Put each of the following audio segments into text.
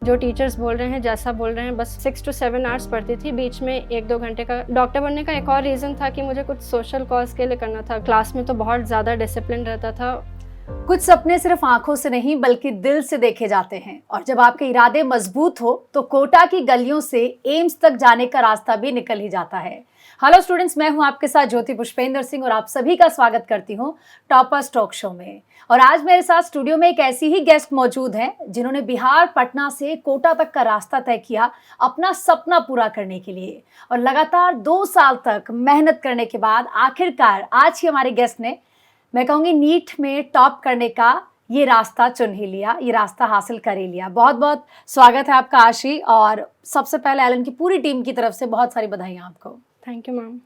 जो टीचर्स बोल रहे हैं, जैसा बोल रहे हैं, बस 6 to 7 आवर्स पढ़ती थी। बीच में 1-2 घंटे का डॉक्टर बनने का एक और रीज़न था कि मुझे कुछ सोशल कॉज के लिए करना था। क्लास में तो बहुत ज़्यादा डिसिप्लिन रहता था। कुछ सपने सिर्फ आंखों से नहीं बल्कि दिल से देखे जाते हैं, और जब आपके इरादे मजबूत हो तो कोटा की गलियों से एम्स तक जाने का रास्ता भी निकल ही जाता है। हेलो स्टूडेंट्स, मैं हूं आपके साथ ज्योति पुष्पेंद्र सिंह और आप सभी का स्वागत करती हूं टॉपर्स टॉक शो में। और आज मेरे साथ स्टूडियो में एक ऐसी ही गेस्ट मौजूद हैं जिन्होंने बिहार पटना से कोटा तक का रास्ता तय किया अपना सपना पूरा करने के लिए, और लगातार 2 साल तक मेहनत करने के बाद आखिरकार आज ही हमारे गेस्ट ने, मैं कहूँगी, नीट में टॉप करने का ये रास्ता चुन ही लिया, ये रास्ता हासिल कर ही लिया। बहुत बहुत स्वागत है आपका आशी, और सबसे पहले एलन की पूरी टीम की तरफ से बहुत सारी बधाइयाँ आपको। Thank you ma'am.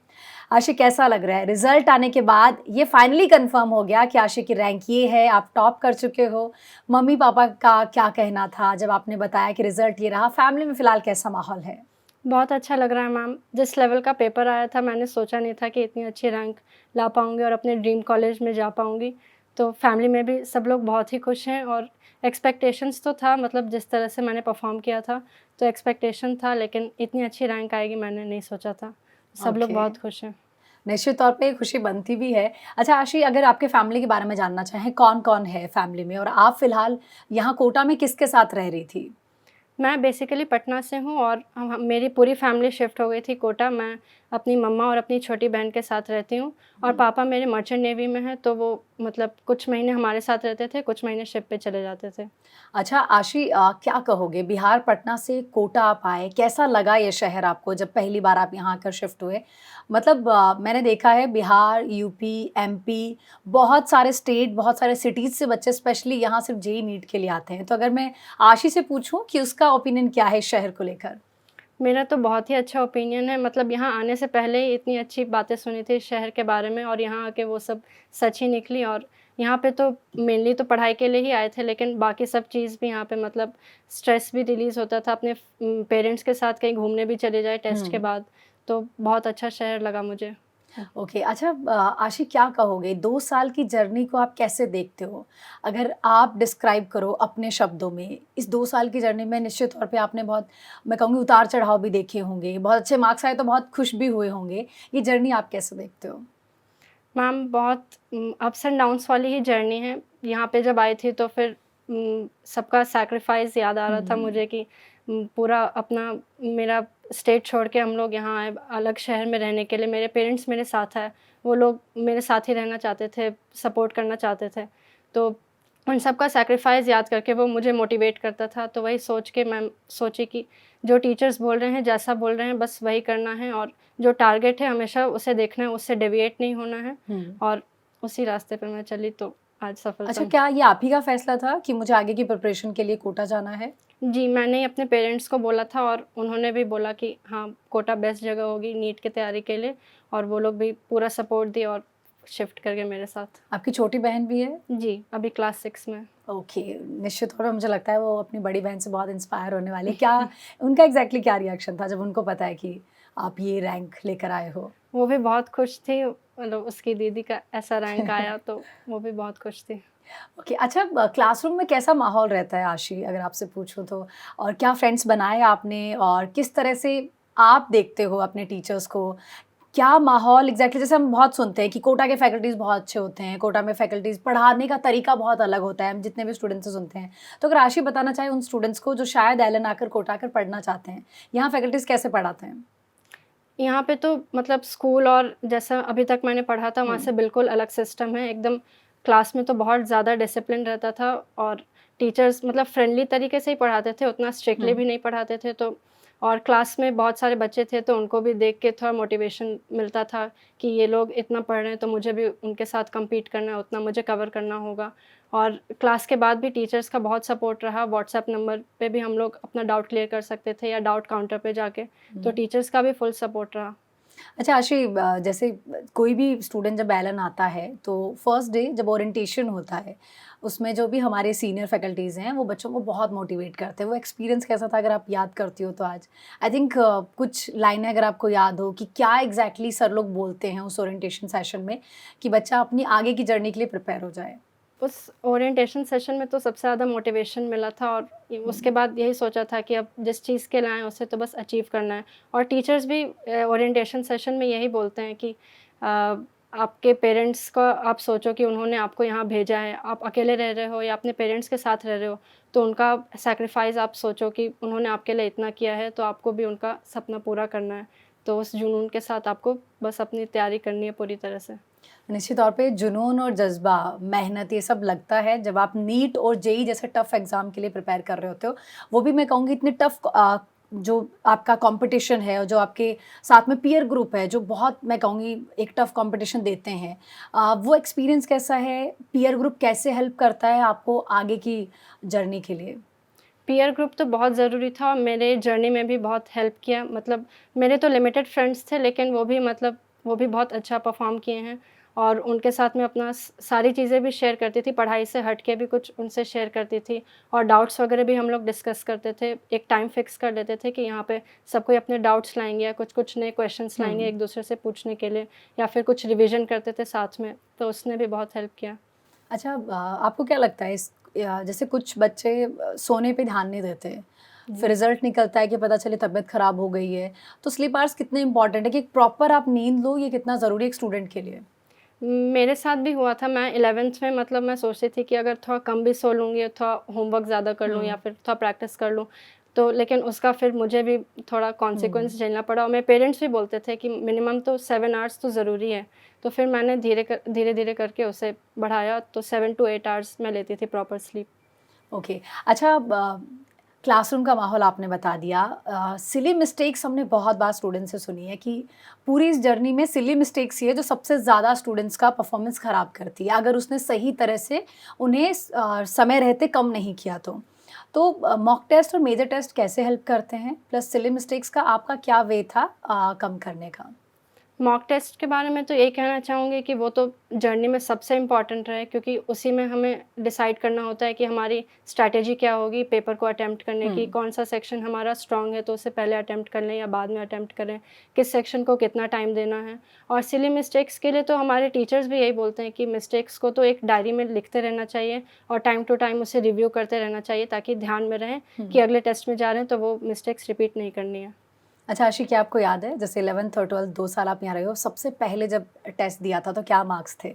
आशी, कैसा लग रहा है? रिजल्ट आने के बाद ये फाइनली कंफर्म हो गया कि आशी की रैंक ये है, आप टॉप कर चुके हो। मम्मी पापा का क्या कहना था जब आपने बताया कि रिजल्ट ये रहा? फैमिली में फिलहाल कैसा माहौल है? बहुत अच्छा लग रहा है मैम। जिस लेवल का पेपर आया था, मैंने सोचा नहीं था कि इतनी अच्छी रैंक ला पाऊँगी और अपने ड्रीम कॉलेज में जा पाऊँगी। तो फैमिली में भी सब लोग बहुत ही खुश हैं, और एक्सपेक्टेशंस तो था, मतलब जिस तरह से मैंने परफॉर्म किया था तो एक्सपेक्टेशन था, लेकिन इतनी अच्छी रैंक आएगी मैंने नहीं सोचा था। सब लोग बहुत खुश हैं। निश्चित तौर पे खुशी बनती भी है। अच्छा आशी, अगर आपके फैमिली के बारे में जानना चाहें, कौन कौन है फैमिली में, और आप फिलहाल यहाँ कोटा में किसके साथ रह रही थी? मैं बेसिकली पटना से हूँ, और मेरी पूरी फैमिली शिफ्ट हो गई थी कोटा। मैं अपनी मम्मा और अपनी छोटी बहन के साथ रहती हूँ, और पापा मेरे मर्चेंट नेवी में हैं, तो वो मतलब कुछ महीने हमारे साथ रहते थे, कुछ महीने शिप पे चले जाते थे। अच्छा आशी, क्या कहोगे, बिहार पटना से कोटा आप आए, कैसा लगा ये शहर आपको जब पहली बार आप यहाँ आकर शिफ्ट हुए? मतलब मैंने देखा है बिहार, यूपी, एमपी, बहुत सारे स्टेट, बहुत सारे सिटीज़ से बच्चे स्पेशली यहाँ सिर्फ जेईई नीट के लिए आते हैं। तो अगर मैं आशी से पूछूं कि उसका ओपिनियन क्या है इस शहर को लेकर? मेरा तो बहुत ही अच्छा ओपिनियन है। मतलब यहाँ आने से पहले ही इतनी अच्छी बातें सुनी थी इस शहर के बारे में, और यहाँ आके वो सब सच ही निकली। और यहाँ पे तो मेनली तो पढ़ाई के लिए ही आए थे, लेकिन बाकी सब चीज़ भी यहाँ पे, मतलब स्ट्रेस भी रिलीज़ होता था। अपने पेरेंट्स के साथ कहीं घूमने भी चले जाए टेस्ट के बाद, तो बहुत अच्छा शहर लगा मुझे। ओके। अच्छा आशी, क्या कहोगे, 2 साल की जर्नी को आप कैसे देखते हो? अगर आप डिस्क्राइब करो अपने शब्दों में, इस 2 साल की जर्नी में निश्चित तौर पे आपने बहुत, मैं कहूँगी, उतार चढ़ाव भी देखे होंगे, बहुत अच्छे मार्क्स आए तो बहुत खुश भी हुए होंगे। ये जर्नी आप कैसे देखते हो? मैम, बहुत अप्स एंड डाउन्स वाली ही जर्नी है। यहाँ पे जब आई थी तो फिर सबका सैक्रिफाइस याद आ रहा था मुझे कि पूरा अपना मेरा स्टेट छोड़ के हम लोग यहाँ आए अलग शहर में रहने के लिए। मेरे पेरेंट्स मेरे साथ है, वो लोग मेरे साथ ही रहना चाहते थे, सपोर्ट करना चाहते थे। तो उन सब का सैक्रिफाइस याद करके वो मुझे मोटिवेट करता था। तो वही सोच के मैं सोची कि जो टीचर्स बोल रहे हैं, जैसा बोल रहे हैं, बस वही करना है, और जो टारगेट है हमेशा उसे देखना है, उससे डेविएट नहीं होना है, और उसी रास्ते पर मैं चली, तो आज सफलता। अच्छा, क्या ये आप ही का फैसला था कि मुझे आगे की प्रिपरेशन के लिए कोटा जाना है? जी, मैंने ही अपने पेरेंट्स को बोला था, और उन्होंने भी बोला कि हाँ, कोटा बेस्ट जगह होगी नीट की तैयारी के लिए, और वो लोग भी पूरा सपोर्ट दिए और शिफ्ट कर गए मेरे साथ। आपकी छोटी बहन भी है? जी, अभी क्लास 6 में। ओके। निश्चित तौर पर मुझे लगता है वो अपनी बड़ी बहन से बहुत इंस्पायर होने वाली है। क्या उनका एग्जैक्टली क्या रिएक्शन था जब उनको पता है कि आप ये रैंक लेकर आए हो? वो भी बहुत खुश थी, मतलब उसकी दीदी का ऐसा रैंक आया तो वो भी बहुत खुश थी। ओके। अच्छा, क्लासरूम में कैसा माहौल रहता है आशी, अगर आपसे पूछूं तो? और क्या फ्रेंड्स बनाए आपने, और किस तरह से आप देखते हो अपने टीचर्स को? क्या माहौल एग्जैक्टली, जैसे हम बहुत सुनते हैं कि कोटा के फैकल्टीज़ बहुत अच्छे होते हैं, कोटा में फैकल्टीज़ पढ़ाने का तरीका बहुत अलग होता है, हम जितने भी स्टूडेंट्स से सुनते हैं। तो अगर आशी बताना चाहे उन स्टूडेंट्स को जो शायद एलन आकर कोटा आकर पढ़ना चाहते हैं, यहाँ फैकल्टीज़ कैसे पढ़ाते हैं? यहाँ पे तो मतलब स्कूल और जैसा अभी तक मैंने पढ़ा था वहाँ से बिल्कुल अलग सिस्टम है एकदम। क्लास में तो बहुत ज़्यादा डिसिप्लिन रहता था, और टीचर्स मतलब फ्रेंडली तरीके से ही पढ़ाते थे, उतना स्ट्रिक्टली भी नहीं पढ़ाते थे। तो और क्लास में बहुत सारे बच्चे थे, तो उनको भी देख के थोड़ा मोटिवेशन मिलता था कि ये लोग इतना पढ़ रहे हैं तो मुझे भी उनके साथ कम्पीट करना है, उतना मुझे कवर करना होगा। और क्लास के बाद भी टीचर्स का बहुत सपोर्ट रहा। व्हाट्सएप नंबर पे भी हम लोग अपना डाउट क्लियर कर सकते थे, या डाउट काउंटर पे जाके, तो टीचर्स का भी फुल सपोर्ट रहा। अच्छा आशी, जैसे कोई भी स्टूडेंट जब एलन आता है तो फर्स्ट डे जब ओरिएंटेशन होता है, उसमें जो भी हमारे सीनियर फैकल्टीज़ हैं वो बच्चों को बहुत मोटिवेट करते हैं। वो एक्सपीरियंस कैसा था, अगर आप याद करती हो तो आज? आई थिंक कुछ लाइनें अगर आपको याद हो कि क्या एग्जैक्टली सर लोग बोलते हैं उस ओरिएंटेशन सेशन में कि बच्चा अपनी आगे की जर्नी के लिए प्रिपेयर हो जाए। उस ओरिएंटेशन सेशन में तो सबसे ज़्यादा मोटिवेशन मिला था, और उसके बाद यही सोचा था कि अब जिस चीज़ के लिए आए हैं उसे तो बस अचीव करना है। और टीचर्स भी ओरिएंटेशन सेशन में यही बोलते हैं कि आपके पेरेंट्स का आप सोचो कि उन्होंने आपको यहाँ भेजा है, आप अकेले रह रहे हो या अपने पेरेंट्स के साथ रह रहे हो, तो उनका सैक्रिफाइस आप सोचो कि उन्होंने आपके लिए इतना किया है, तो आपको भी उनका सपना पूरा करना है। तो उस जुनून के साथ आपको बस अपनी तैयारी करनी है पूरी तरह से। निश्चित तौर पे जुनून और जज्बा, मेहनत, ये सब लगता है जब आप नीट और जेई जैसे टफ एग्जाम के लिए प्रिपेयर कर रहे होते हो। वो भी मैं कहूँगी इतने टफ जो आपका कंपटीशन है और जो आपके साथ में पीयर ग्रुप है जो बहुत, मैं कहूँगी, एक टफ कंपटीशन देते हैं, वो एक्सपीरियंस कैसा है? पीयर ग्रुप कैसे हेल्प करता है आपको आगे की जर्नी के लिए? पीयर ग्रुप तो बहुत ज़रूरी था और मेरे जर्नी में भी बहुत हेल्प किया। मतलब मेरे तो लिमिटेड फ्रेंड्स थे, लेकिन वो भी बहुत अच्छा परफ़ॉर्म किए हैं, और उनके साथ में अपना सारी चीज़ें भी शेयर करती थी, पढ़ाई से हट के भी कुछ उनसे शेयर करती थी, और डाउट्स वगैरह भी हम लोग डिस्कस करते थे। एक टाइम फिक्स कर देते थे कि यहाँ पे सब कोई अपने डाउट्स लाएँगे या कुछ-कुछ नए क्वेश्चंस लाएँगे एक दूसरे से पूछने के लिए, या फिर कुछ रिविज़न करते थे साथ में, तो उसने भी बहुत हेल्प किया। अच्छा, आपको क्या लगता है जैसे कुछ बच्चे सोने पे ध्यान नहीं देते, फिर रिजल्ट निकलता है कि पता चले तबीयत खराब हो गई है, तो स्लीप आवर्स कितने इंपॉर्टेंट है कि प्रॉपर आप नींद लो, ये कितना ज़रूरी है एक स्टूडेंट के लिए? मेरे साथ भी हुआ था। मैं 11th में, मतलब मैं सोचती थी कि अगर थोड़ा कम भी सो लूँगी, थोड़ा होमवर्क ज़्यादा कर लूँ या फिर थोड़ा प्रैक्टिस कर लूँ, तो लेकिन उसका फिर मुझे भी थोड़ा कॉन्सिक्वेंस झेलना पड़ा, और मेरे पेरेंट्स भी बोलते थे कि मिनिमम तो 7 आवर्स तो ज़रूरी है। तो फिर मैंने धीरे-धीरे करके उसे बढ़ाया, तो 7 टू 8 आवर्स मैं लेती थी प्रॉपर स्लीप। ओके। अच्छा, क्लासरूम का माहौल आपने बता दिया। सिली मिस्टेक्स हमने बहुत बार स्टूडेंट से सुनी है कि पूरी इस जर्नी में सिली मिस्टेक्स ही है जो सबसे ज़्यादा स्टूडेंट्स का परफॉर्मेंस ख़राब करती है, अगर उसने सही तरह से उन्हें समय रहते कम नहीं किया तो मॉक टेस्ट और मेजर टेस्ट कैसे हेल्प करते हैं? प्लस सिली मिस्टेक्स का आपका क्या वे था कम करने का? मॉक टेस्ट के बारे में तो यही कहना चाहूँगी कि वो तो जर्नी में सबसे इम्पॉर्टेंट रहे, क्योंकि उसी में हमें डिसाइड करना होता है कि हमारी स्ट्रैटेजी क्या होगी पेपर को अटेम्प्ट करने की, कौन सा सेक्शन हमारा स्ट्रांग है तो उसे पहले अटेम्प्ट कर लें या बाद में अटेम्प्ट करें, किस सेक्शन को कितना टाइम देना है। और सिली मिस्टेक्स के लिए तो हमारे टीचर्स भी यही बोलते हैं कि मिस्टेक्स को तो एक डायरी में लिखते रहना चाहिए और टाइम टू टाइम उसे रिव्यू करते रहना चाहिए, ताकि ध्यान में रहें कि अगले टेस्ट में जा रहे हैं तो वो मिस्टेक्स रिपीट नहीं करनी है। अच्छा आशी, क्या आपको याद है जैसे 11th और 12th 2 साल आप यहाँ रहे हो, सबसे पहले जब टेस्ट दिया था तो क्या मार्क्स थे?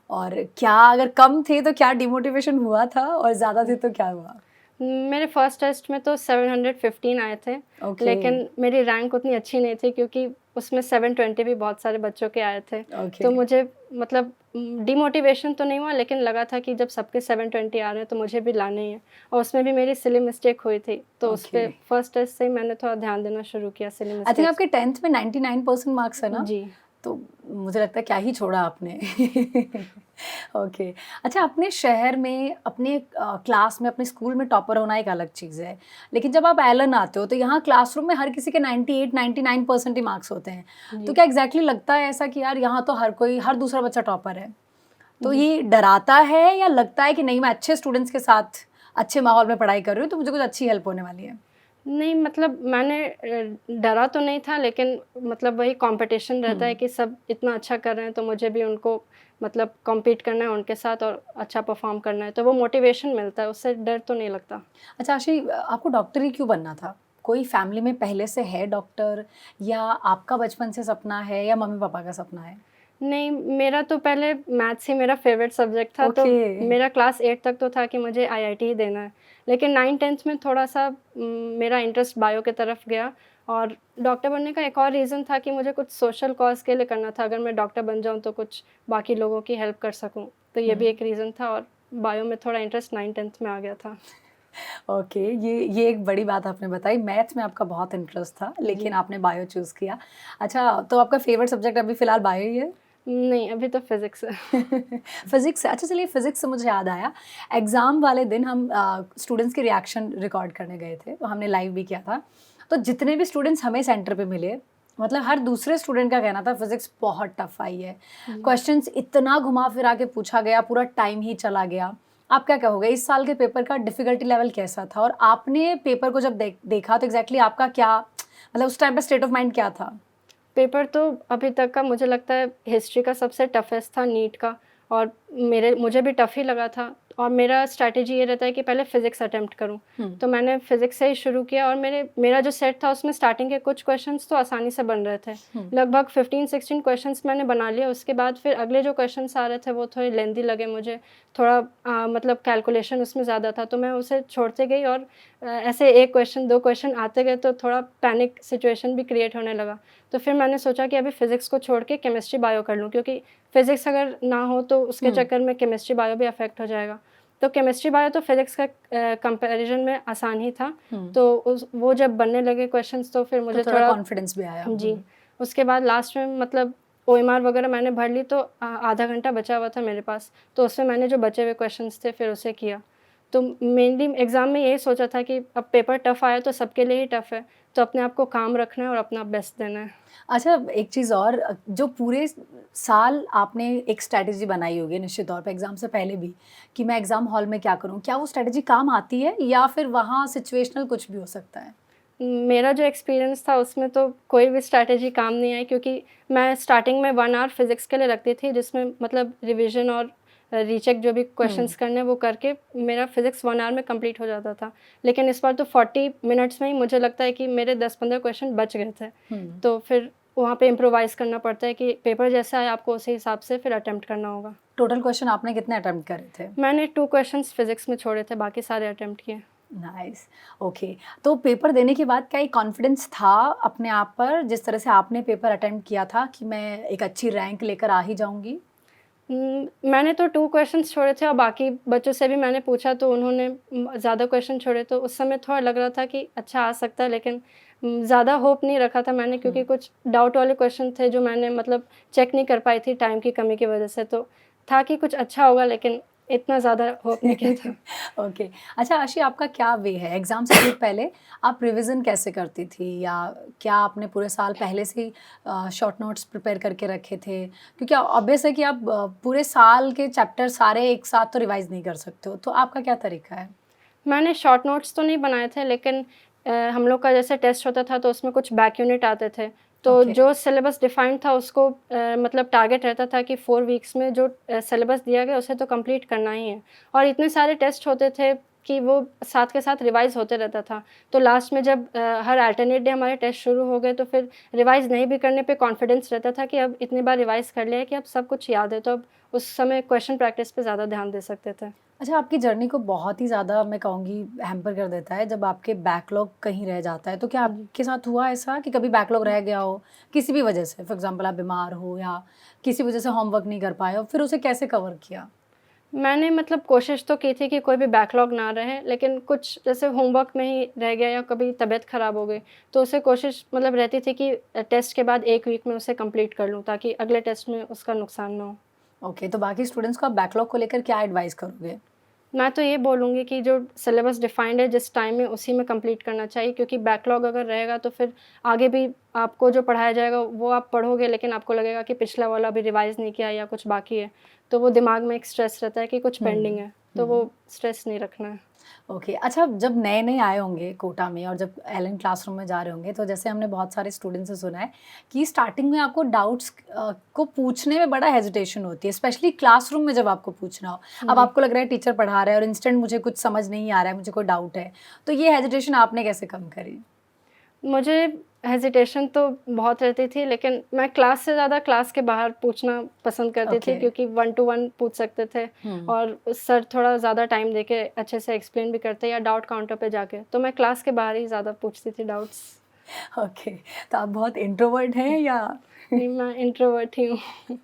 और क्या अगर कम थे तो क्या डिमोटिवेशन हुआ था और ज़्यादा थे तो क्या हुआ? मेरे फर्स्ट टेस्ट में तो 715 आए थे, ओके। लेकिन मेरी रैंक उतनी अच्छी नहीं थी, क्योंकि उसमें 720 भी बहुत सारे बच्चों के आए थे। ओके। तो मुझे, मतलब डिमोटिवेशन तो नहीं हुआ, लेकिन लगा था कि जब सबके 720 आ रहे हैं तो मुझे भी लाने ही है, और उसमें भी मेरी सिली मिस्टेक हुई थी, तो उस पे ओके। फर्स्ट टेस्ट से ही मैंने थोड़ा ध्यान देना शुरू किया सिली आई थिंक मिस्टेक्स। आपके 10th में 99% मार्क्स है ना? जी। तो मुझे लगता है क्या ही छोड़ा आपने। ओके। अच्छा, अपने शहर में, अपने क्लास में, अपने स्कूल में टॉपर होना एक अलग चीज़ है, लेकिन जब आप एलन आते हो तो यहाँ क्लासरूम में हर किसी के 98-99% ही मार्क्स होते हैं। तो जी। क्या एग्जैक्टली लगता है ऐसा कि यार यहाँ तो हर दूसरा बच्चा टॉपर है? तो जी। ये डराता है या लगता है कि नहीं, मैं अच्छे स्टूडेंट्स के साथ अच्छे माहौल में पढ़ाई कर रही हूँ तो मुझे कुछ अच्छी हेल्प होने वाली है? नहीं, मतलब मैंने डरा तो नहीं था, लेकिन मतलब वही कंपटीशन रहता है कि सब इतना अच्छा कर रहे हैं तो मुझे भी उनको, मतलब कॉम्पीट करना है उनके साथ और अच्छा परफॉर्म करना है, तो वो मोटिवेशन मिलता है, उससे डर तो नहीं लगता। अच्छा आशी, आपको डॉक्टर ही क्यों बनना था? कोई फैमिली में पहले से है डॉक्टर, या आपका बचपन से सपना है, या मम्मी पापा का सपना है? नहीं, मेरा तो पहले मैथ्स ही मेरा फ़ेवरेट सब्जेक्ट था, तो ओके। मेरा क्लास 8 तक तो था कि मुझे आईआईटी ही देना है। लेकिन 9-10th में थोड़ा-सा मेरा इंटरेस्ट बायो की तरफ गया, और डॉक्टर बनने का एक और रीज़न था कि मुझे कुछ सोशल कॉज़ के लिए करना था, अगर मैं डॉक्टर बन जाऊँ तो कुछ बाकी लोगों की हेल्प कर सकूँ। तो ये भी एक रीज़न था, और बायो में थोड़ा इंटरेस्ट 9-10th में आ गया था। ओके, ये एक बड़ी बात आपने बताई। मैथ्स में आपका बहुत इंटरेस्ट था, लेकिन जी। आपने बायो चूज़ किया। अच्छा, तो आपका फेवरेट सब्जेक्ट अभी फ़िलहाल बायो ही है? नहीं, अभी तो फिज़िक्स है। फिज़िक्स है। अच्छा चलिए, फिज़िक्स से मुझे याद आया, एग्ज़ाम वाले दिन हम स्टूडेंट्स के रिएक्शन रिकॉर्ड करने गए थे, तो हमने लाइव भी किया था। तो जितने भी स्टूडेंट्स हमें सेंटर पे मिले, मतलब हर दूसरे स्टूडेंट का कहना था फिज़िक्स बहुत टफ आई है। क्वेश्चंस इतना घुमा-फिरा के पूछा गया, पूरा टाइम ही चला गया। आप क्या कहोगे, इस साल के पेपर का डिफ़िकल्टी लेवल कैसा था? और आपने पेपर को जब देखा तो एग्ज़ैक्टली आपका क्या, मतलब उस टाइम पे स्टेट ऑफ माइंड क्या था? पेपर तो अभी तक का मुझे लगता है हिस्ट्री का सबसे टफेस्ट था, नीट का, और मुझे भी टफ ही लगा था। और मेरा स्ट्रैटेजी ये रहता है कि पहले फ़िज़िक्स अटेम्प्ट करूँ। तो मैंने फ़िज़िक्स से ही शुरू किया और मेरा जो सेट था उसमें स्टार्टिंग के कुछ क्वेश्चंस तो आसानी से बन रहे थे। लगभग 15-16 क्वेश्चंस मैंने बना लिए। उसके बाद फिर अगले जो क्वेश्चंस आ रहे थे वो थोड़े लेंथी लगे मुझे, थोड़ा मतलब कैलकुलेशन उसमें ज़्यादा था, तो मैं उसे छोड़ते गई और ऐसे 1 क्वेश्चन 2 क्वेश्चन आते गए तो थोड़ा पैनिक सिचुएशन भी क्रिएट होने लगा। तो फिर मैंने सोचा कि अभी फ़िज़िक्स को छोड़ के केमिस्ट्री बायो कर लूँ, क्योंकि फ़िज़िक्स अगर ना हो तो उसके चक्कर में केमिस्ट्री बायो भी अफ़ेक्ट हो जाएगा। तो केमिस्ट्री बायो तो फ़िज़िक्स का कंपैरिज़न में आसान ही था। तो वो जब बनने लगे क्वेश्चंस तो फिर मुझे तो थोड़ा कॉन्फिडेंस भी आया। जी। उसके बाद लास्ट में मतलब ओएमआर वगैरह मैंने भर ली, तो आधा घंटा बचा हुआ था मेरे पास, तो उसमें मैंने जो बचे हुए क्वेश्चंस थे फिर उसे किया। तो मेनली एग्ज़ाम में यही सोचा था कि अब पेपर टफ़ आया तो सबके लिए ही टफ़ है, तो अपने आप को काम रखना है और अपना बेस्ट देना है। अच्छा, एक चीज़ और, जो पूरे साल आपने एक स्ट्रैटेजी बनाई होगी निश्चित तौर पे एग्ज़ाम से पहले भी, कि मैं एग्ज़ाम हॉल में क्या करूँ? क्या वो स्ट्रैटेजी काम आती है या फिर वहाँ सिचुएशनल कुछ भी हो सकता है? मेरा जो एक्सपीरियंस था उसमें तो कोई भी स्ट्रैटेजी काम नहीं आई, क्योंकि मैं स्टार्टिंग में 1 आवर फ़िज़िक्स के लिए रखती थी, जिसमें मतलब रिवीजन और रीचेक जो भी क्वेश्चंस करने हैं वो करके मेरा फ़िज़िक्स 1 आवर में कंप्लीट हो जाता था। लेकिन इस बार तो 40 मिनट्स में ही मुझे लगता है कि मेरे 10-15 क्वेश्चन बच गए थे। तो फिर वहाँ पे इम्प्रोवाइज़ करना पड़ता है कि पेपर जैसा है आपको उसी हिसाब से फिर अटेम्प्ट करना होगा। टोटल क्वेश्चन आपने कितने अटेम्प्ट करे थे? मैंने 2 क्वेश्चंस फ़िज़िक्स में छोड़े थे, बाकी सारे अटेम्प्ट किए। Nice, okay. तो पेपर देने के बाद क्या एक कॉन्फिडेंस था अपने आप पर, जिस तरह से आपने पेपर अटेम्प्ट किया था, कि मैं एक अच्छी रैंक लेकर आ ही जाऊँगी? मैंने तो 2 क्वेश्चंस छोड़े थे और बाकी बच्चों से भी मैंने पूछा तो उन्होंने ज़्यादा क्वेश्चन छोड़े, तो उस समय थोड़ा लग रहा था कि अच्छा आ सकता है, लेकिन ज़्यादा होप नहीं रखा था मैंने, क्योंकि कुछ डाउट वाले क्वेश्चन थे जो मैंने मतलब चेक नहीं कर पाई थी टाइम की कमी की वजह से, तो था कि कुछ अच्छा होगा, लेकिन इतना ज़्यादा होप नहीं किया था। ओके। अच्छा आशी, आपका क्या वे है एग्ज़ाम से ठीक पहले, आप रिवीजन कैसे करती थी, या क्या आपने पूरे साल पहले से ही शॉर्ट नोट्स प्रिपेयर करके रखे थे? क्योंकि ऑब्वियस है कि आप पूरे साल के चैप्टर सारे एक साथ तो रिवाइज़ नहीं कर सकते हो, तो आपका क्या तरीका है? मैंने शॉर्ट नोट्स तो नहीं बनाए थे, लेकिन हम लोग का जैसे टेस्ट होता था तो उसमें कुछ बैक यूनिट आते थे। तो ओके। जो सिलेबस डिफाइंड था उसको मतलब टारगेट रहता था कि 4 वीक्स में जो सिलेबस दिया गया उसे तो कंप्लीट करना ही है। और इतने सारे टेस्ट होते थे कि वो साथ के साथ रिवाइज़ होते रहता था। तो लास्ट में जब हर अल्टरनेट डे हमारे टेस्ट शुरू हो गए तो फिर रिवाइज़ नहीं भी करने पे कॉन्फिडेंस रहता था कि अब इतनी बार रिवाइज़ कर लिया है कि अब सब कुछ याद है, तो अब उस समय क्वेश्चन प्रैक्टिस पे ज़्यादा ध्यान दे सकते थे। अच्छा, आपकी जर्नी को बहुत ही ज़्यादा मैं कहूँगी हैम्पर कर देता है जब आपके बैकलॉग कहीं रह जाता है। तो क्या आपके साथ हुआ ऐसा कि कभी बैकलॉग रह गया हो, किसी भी वजह से? फॉर एग्ज़ाम्पल आप बीमार हो या किसी वजह से होमवर्क नहीं कर पाए हो, फिर उसे कैसे कवर किया? मैंने मतलब कोशिश तो की थी कि कोई भी बैकलॉग ना रहे, लेकिन कुछ जैसे होमवर्क में ही रह गया या कभी तबीयत ख़राब हो गई, तो उसे कोशिश मतलब रहती थी कि टेस्ट के बाद 1 वीक में उसे कंप्लीट कर लूँ, ताकि अगले टेस्ट में उसका नुकसान ना हो। ओके, तो बाकी स्टूडेंट्स को आप बैकलॉग को लेकर क्या एडवाइस करोगे? मैं तो ये बोलूँगी कि जो सिलेबस डिफाइंड है जिस टाइम में, उसी में कंप्लीट करना चाहिए, क्योंकि बैकलॉग अगर रहेगा तो फिर आगे भी आपको जो पढ़ाया जाएगा वो आप पढ़ोगे, लेकिन आपको लगेगा कि पिछला वाला अभी रिवाइज़ नहीं किया या कुछ बाकी है। तो वो दिमाग में एक स्ट्रेस रहता है कि कुछ पेंडिंग है, तो वो स्ट्रेस नहीं रखना है। ओके। अच्छा, जब नए-नए आए होंगे कोटा में और जब एलन क्लासरूम में जा रहे होंगे, तो जैसे हमने बहुत सारे स्टूडेंट्स से सुना है कि स्टार्टिंग में आपको डाउट्स को पूछने में बड़ा हेजिटेशन होती है, स्पेशली क्लासरूम में जब आपको पूछना हो। अब आपको लग रहा है टीचर पढ़ा रहा है और इंस्टेंट मुझे कुछ समझ नहीं आ रहा है, मुझे कोई डाउट है, तो ये हेजिटेशन आपने कैसे कम करी? मुझे हेजिटेशन तो बहुत रहती थी, लेकिन मैं क्लास से ज़्यादा क्लास के बाहर पूछना पसंद करती थी, ओके। क्योंकि 1 टू 1 पूछ सकते थे और सर थोड़ा ज़्यादा टाइम देके अच्छे से एक्सप्लेन भी करते या डाउट काउंटर पे जाके, तो मैं क्लास के बाहर ही ज़्यादा पूछती थी डाउट्स। ओके, तो आप बहुत इंट्रोवर्ट हैं या? नहीं, मैं इंट्रोवर्ट ही हूँ।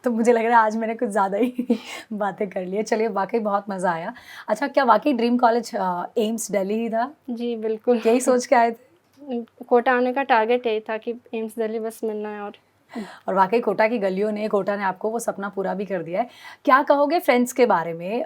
तो मुझे लग रहा है आज मैंने कुछ ज़्यादा ही बातें कर ली है। चलिए, वाक़ई बहुत मज़ा आया। अच्छा, क्या वाक़ई ड्रीम कॉलेज एम्स दिल्ली ही था? जी, बिल्कुल। यही सोच के आए थे? कोटा आने का टारगेट यही था कि एम्स दिल्ली बस मिलना है। और वाक़ई कोटा की गलियों ने, कोटा ने आपको वो सपना पूरा भी कर दिया है। क्या कहोगे फ्रेंड्स के बारे में?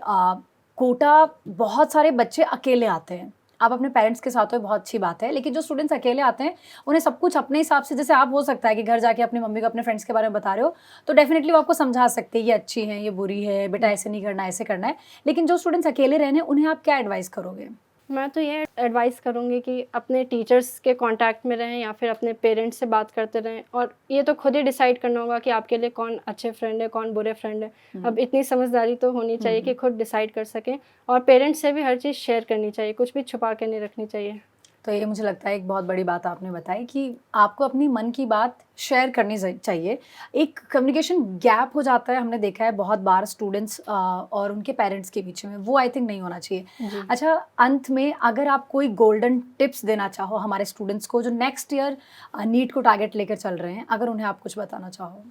कोटा बहुत सारे बच्चे अकेले आते हैं। आप अपने पेरेंट्स के साथ हो, बहुत अच्छी बात है, लेकिन जो स्टूडेंट्स अकेले आते हैं, उन्हें सब कुछ अपने हिसाब से, जैसे आप हो सकता है कि घर जाके अपनी मम्मी को अपने फ्रेंड्स के बारे में बता रहे हो, तो डेफ़िनिटली वो आपको समझा सकते हैं, ये अच्छी है, ये बुरी है, बेटा ऐसे नहीं करना, ऐसे करना है। लेकिन जो स्टूडेंट्स अकेले रहे हैं, उन्हें आप क्या एडवाइस करोगे? मैं तो ये एडवाइस करूँगी कि अपने टीचर्स के कांटेक्ट में रहें या फिर अपने पेरेंट्स से बात करते रहें, और ये तो खुद ही डिसाइड करना होगा कि आपके लिए कौन अच्छे फ्रेंड है, कौन बुरे फ्रेंड है। अब इतनी समझदारी तो होनी चाहिए कि खुद डिसाइड कर सकें, और पेरेंट्स से भी हर चीज़ शेयर करनी चाहिए, कुछ भी छुपा के नहीं रखनी चाहिए। तो ये मुझे लगता है एक बहुत बड़ी बात आपने बताई कि आपको अपनी मन की बात शेयर करनी चाहिए। एक कम्युनिकेशन गैप हो जाता है, हमने देखा है बहुत बार स्टूडेंट्स और उनके पेरेंट्स के बीच में, वो आई थिंक नहीं होना चाहिए। जी। अच्छा, अंत में अगर आप कोई गोल्डन टिप्स देना चाहो हमारे स्टूडेंट्स को जो नेक्स्ट ईयर नीट को टारगेट लेकर चल रहे हैं, अगर उन्हें आप कुछ बताना चाहो।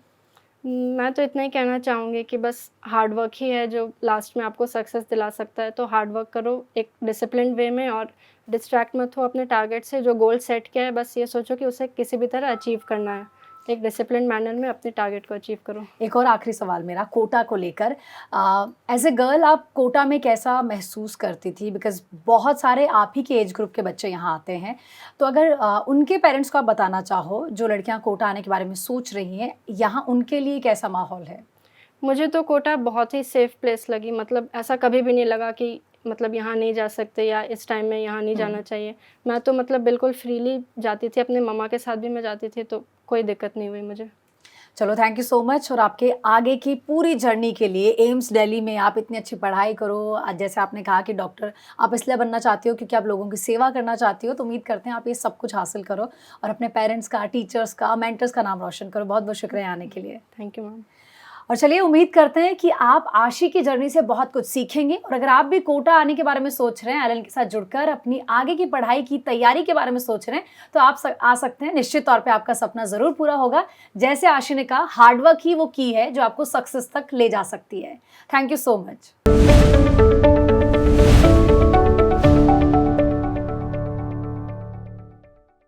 मैं तो इतना ही कहना चाहूँगी कि बस हार्ड वर्क ही है जो लास्ट में आपको सक्सेस दिला सकता है। तो हार्ड वर्क करो एक डिसिप्लिन वे में, और डिस्ट्रैक्ट मत हो अपने टारगेट से। जो गोल सेट किया है बस ये सोचो कि उसे किसी भी तरह अचीव करना है। एक डिसिप्लिन मैनर में अपने टारगेट को अचीव करो। एक और आखिरी सवाल मेरा कोटा को लेकर, एज ए गर्ल आप कोटा में कैसा महसूस करती थी? बिकॉज बहुत सारे आप ही के एज ग्रुप के बच्चे यहाँ आते हैं, तो अगर उनके पेरेंट्स को आप बताना चाहो जो लड़कियाँ कोटा आने के बारे में सोच रही हैं, यहाँ उनके लिए कैसा माहौल है? मुझे तो कोटा बहुत ही सेफ़ प्लेस लगी। मतलब ऐसा कभी भी नहीं लगा कि मतलब यहाँ नहीं जा सकते या इस टाइम में यहाँ नहीं जाना चाहिए। मैं तो मतलब बिल्कुल फ्रीली जाती थी, अपने मम्मा के साथ भी मैं जाती थी, तो कोई दिक्कत नहीं हुई मुझे। चलो, थैंक यू सो मच। और आपके आगे की पूरी जर्नी के लिए एम्स दिल्ली में आप इतनी अच्छी पढ़ाई करो। आज जैसे आपने कहा कि डॉक्टर आप इसलिए बनना चाहती हो क्योंकि आप लोगों की सेवा करना चाहती हो, तो उम्मीद करते हैं आप ये सब कुछ हासिल करो और अपने पेरेंट्स का, टीचर्स का, मेंटर्स का नाम रोशन करो। बहुत बहुत शुक्रिया आने के लिए। Thank you ma'am. और चलिए, उम्मीद करते हैं कि आप आशी की जर्नी से बहुत कुछ सीखेंगे, और अगर आप भी कोटा आने के बारे में सोच रहे हैं, एलन के साथ जुड़कर अपनी आगे की पढ़ाई की तैयारी के बारे में सोच रहे हैं, तो आप आ सकते हैं। निश्चित तौर पे आपका सपना ज़रूर पूरा होगा। जैसे आशी ने कहा, हार्डवर्क ही वो की है जो आपको सक्सेस तक ले जा सकती है। Thank you so much.